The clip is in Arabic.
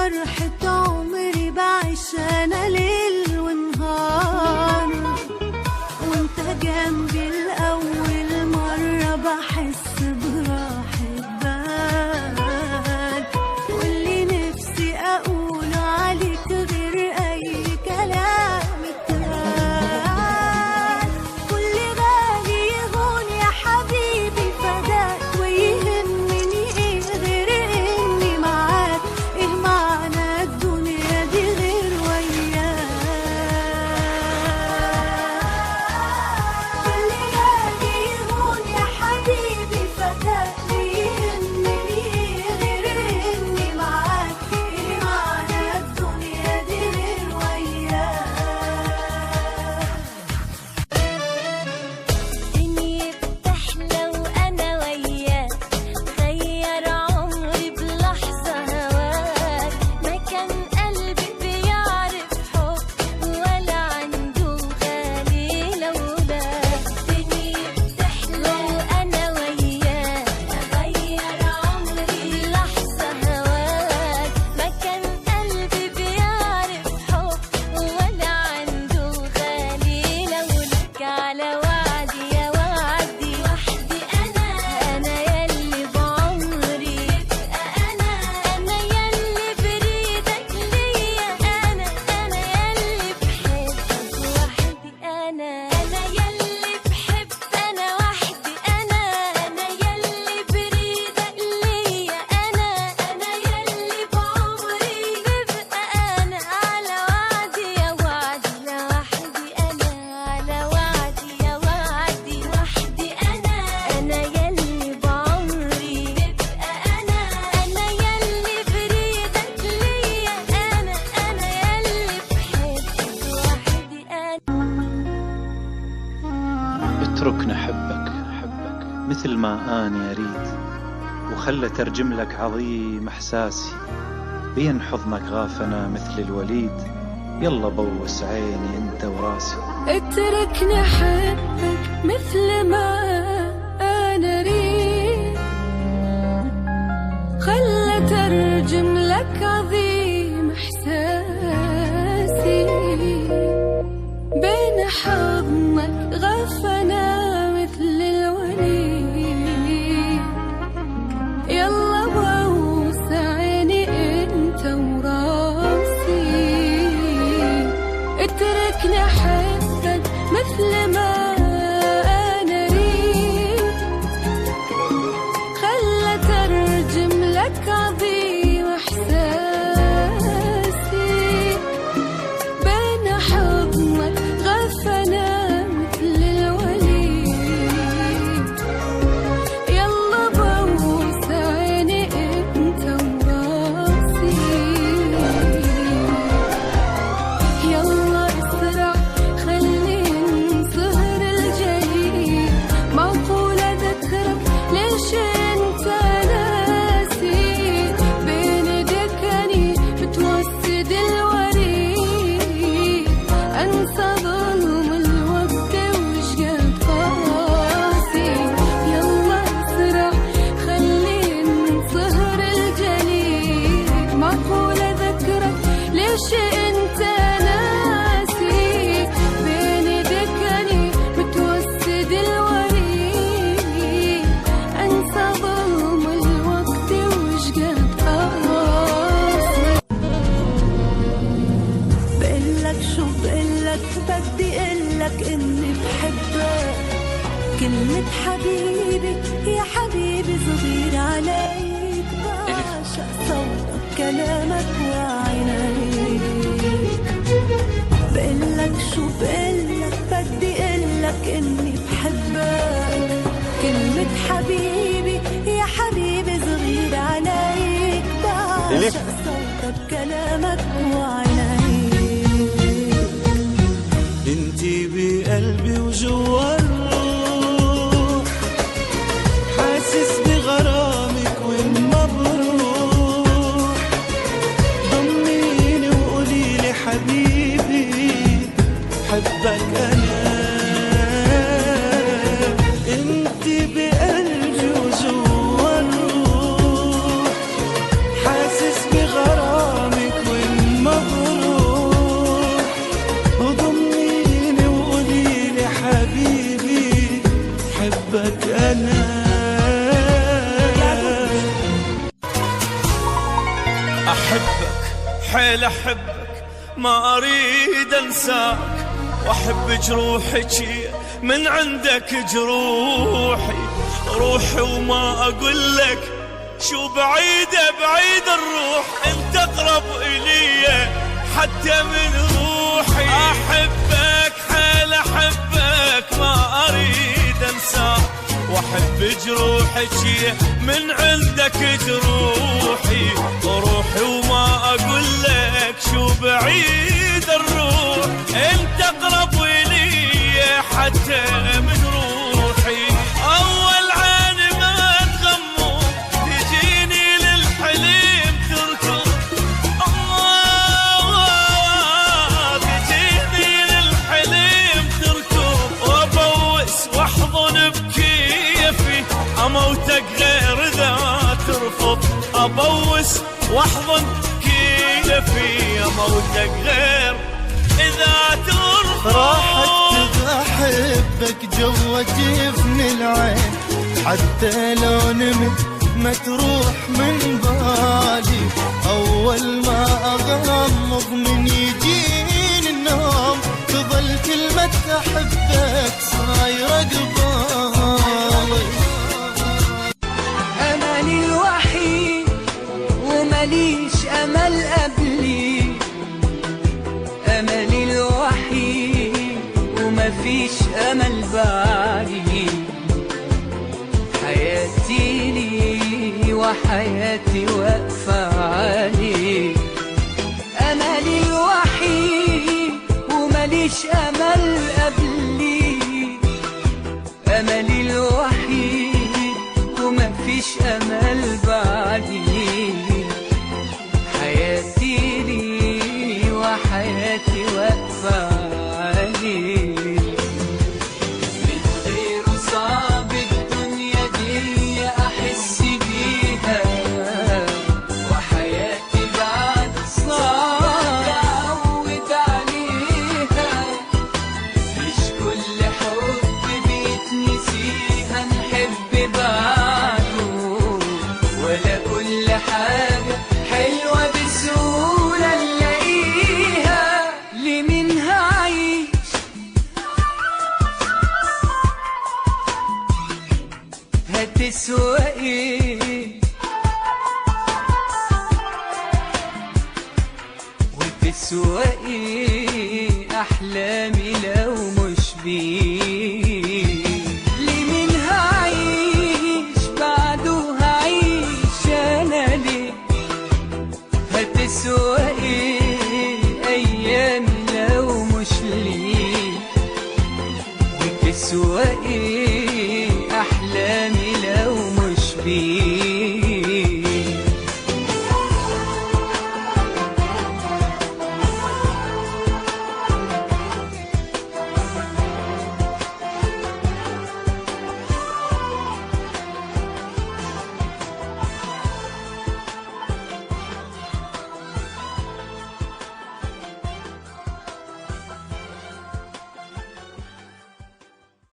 فرحة عمري بعيش أنا ليل ونهار، وانت جنبي لأول مرة بحس براحة بال، واللي نفسي أقوله عليك غير أي كلام اتقال. كل غالي يهون يا حبيبي فداك، ويهمني إيه غير إني معاك، إيه معنى الدنيا دي غير وياك. كل غالي يهون يا حبيبي فداك، ويهمني إيه غير إني معاك، إيه معنى الدنيا دي غير وياك. دنيا بتحلى وأنا وياك، غير عمري بلحظة هواك، ما كان قلبي بيعرف حب ولا عنده غالي لولاك. دنيا بتحلى وأنا وياك، غير عمري بلحظة هواك، ما كان قلبي بيعرف حب ولا عنده غالي لولاك. على وعدي يا وعدي وحدي أنا يلي بعمري يبقى أنا يلي بريدك ليا، أنا يلي بحبك وحدي، أنا يلي بحب أنا وحدي، أنا يلي بريدك ليا، أنا يلي بعمري يبقى أنا. على وعدي يا وعدي لوحدي أنا، على وعدي يا وعدي وحدي أنا يلي بعمري يبقى أنا يلي بريدك ليا، أنا يلي بحبك وحدي أنا. اتركني أحبك مثل ما أنا أريد، وخلى ترجم لك عظيم إحساسي، بين حضنك غافنا مثل الوليد، يلا بوس عيني أنت وراسي. اتركني أحبك مثل ما أنا أريد، خلى ترجم لك عظيم إحساسي، بين حضنك غفنا مثل الوليد، يلا بوس عيني أنت وراسي. اتركني أحبك مثل ما أنا أريد، خلى ترجم لك عظيم إحساسي، بين حضنك غفنا مثل الوليد، يلا بوس عيني أنت وراسي. يلا اسرع خلينا نسهر الجليد، معقول أذكرك ليش أنت ناسي، بين ايديكني بتوسد الوريد، أنسى ظلم الوقت وشقد قاسي. يلا اسرع خلينا نسهر الجليد، معقول أذكرك ليش أنت ناسي، بين ايديكني بتوسد الوريد، أنسى ظلم الوقت وشقد قاسي. بقلك شو بقلك بدي قلك إني بحبك، كلمة حبيبي يا حبيبي صغير عليك، بعشق صوتك كلامك وعينيك. بقلك شو بقلك بدي قلك إني بحبك، كلمة حبيبي يا حبيبي صغير عليك، بعشق صوتك كلامك وعينيك. انتي بقلبي وجوا الروح، حاسس بغرامك وين ما بروح، ضميني وقوليلي حبيبي حبك أنا. انتي بقلبي وجوا الروح، حاسس بغرامك حيل أحبك ما أريد أنساك، وأحب جروحك من عندك جروحي، روحي وما أقول لك شو بعيدة بعيد الروح، انت أقرب إلي حتى من روحي. أحبك حيل أحبك ما أريد أنساك، وأحب جروحك من عندك جروحي، روحي وما أقول لك شو بعيد الروح، انت أقرب إلي حتى من روحي. أول عين ما تغمض تجيني للحليم تركض، تجيني للحليم تركض، وأبوس وأحضن بكيفي أموتك غير ذا ترفض، أبوس وأحضن كيفي أموتك غير إذا ترفض. راحت أحبك جوا جفن العين، حتى لو نمت ما تروح من بالي، أول ما أغمض من يجيني النوم تظل كلمة أحبك صايرة قبالي. أملي الوحيد ومليش أمل قبلي، أملي الوحيد ومفيش أمل بعدي، حياتي لي وحياتي واقفة عليك. أملي الوحيد ومليش أمل قبلي، أملي الوحيد ومفيش أمل بعدي، حياتي لي وحياتي واقفة عليك. من غيره صعب الدنيا دي أحس بيها، وحياتي بعد صعب أتعود عليها، مش كل حب بيتنسيها نحب بعده، ولا كل حاجة حلوة بسهولة نلاقيها. لمين هعيش هتسوى ايه، وتسوى ايه احلامي لو مش بيه. لمين هعيش بعده هعيش انا ليه، هتسوى ايه ايامي لو مش ليه، وتسوى ايه